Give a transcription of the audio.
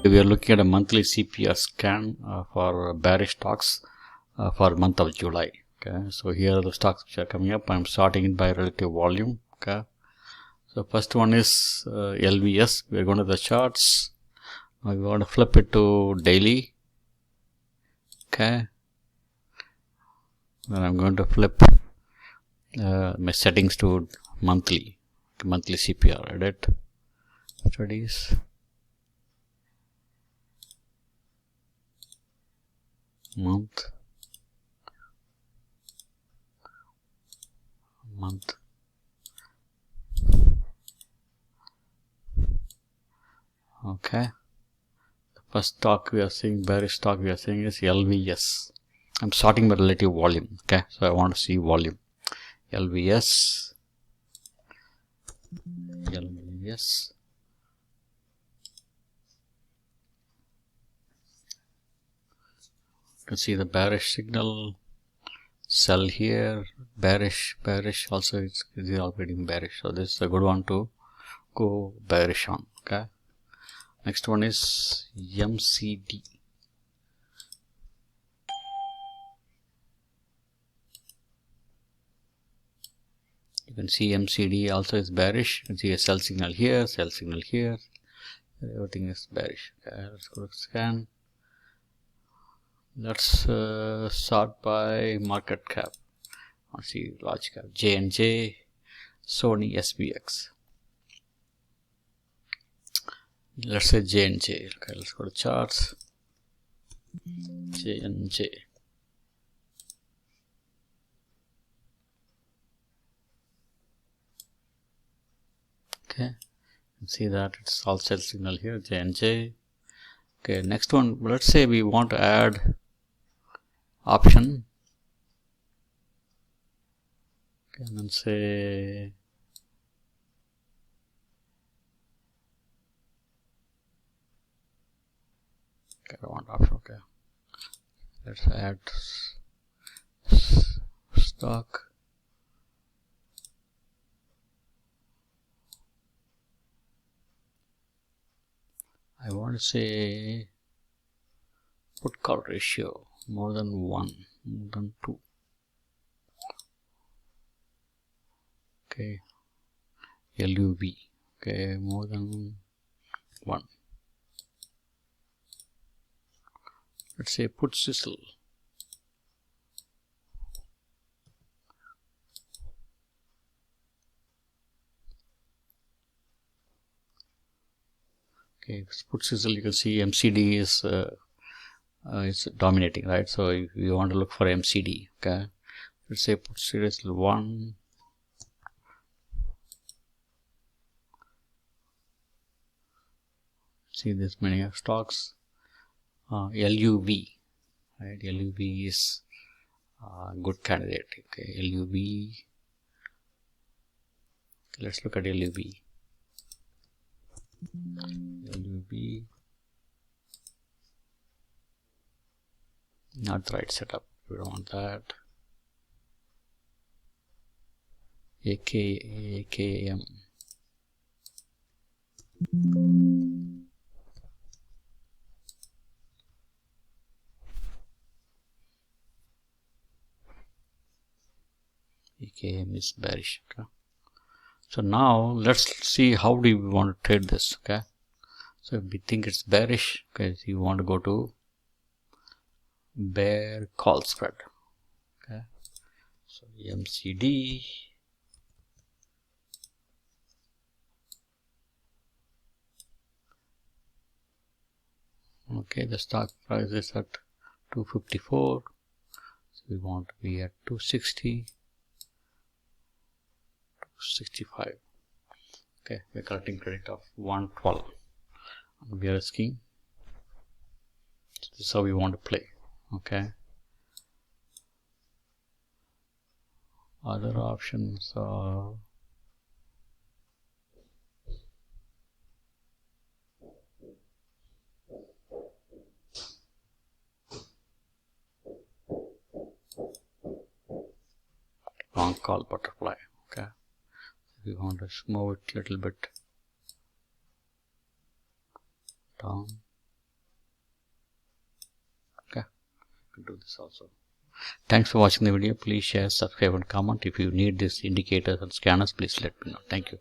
we are looking at a monthly CPR scan for bearish stocks for month of July. Okay, so here are the stocks which are coming up. I'm sorting it by relative volume. Okay, so first one is LVS. We're going to the charts. Now we want to flip it to daily. Okay, then I'm going to flip my settings to monthly CPR. Edit studies. Month. Okay, the first stock we are seeing, bearish stock we are seeing, is LVS. I'm sorting by relative volume. Okay, so I want to see volume. LVS. You can see the bearish signal. Sell here, bearish, also it's all getting bearish, so this is a good one to go bearish on. Okay, next one is MCD. You can see MCD also is bearish. You can see a sell signal here, everything is bearish. Okay, let's go to scan. Let's sort by market cap. Let's see large cap. J&J, Sony, SPX. Let's say J&J. Okay, let's go to charts. J&J. Okay, you can see that it's all sell signal here, J&J. Okay, next one. Let's say we want to add option. Okay, and then say okay, I want option. Okay, let's add stock. I want to say put call ratio more than 1, more than 2. Okay, LUV. Okay, more than 1. Let's say put sizzle. Okay, put sizzle. You can see MCD is dominating, right? So if you want to look for MCD, okay, let's say put sizzle 1. See this many stocks. LUV, right? LUV is a good candidate. Okay, LUV. Okay, let's look at LUV. LUV. Not the right setup. We don't want that. AKM. AKM is bearish. Okay, so now let's see how do we want to trade this. Okay, so if we think it's bearish, okay, so you want to go to bear call spread. Okay, so MCD. Okay, the stock price is at 254, so we want to be at 260, 265. Okay, we're collecting credit of 112 on bear scheme. So this is how we want to play. Okay, other options are long call butterfly. Okay, we want to move it a little bit down. can do this also. Thanks for watching the video. Please share, subscribe and comment. If you need these indicators and scanners, please let me know. Thank you.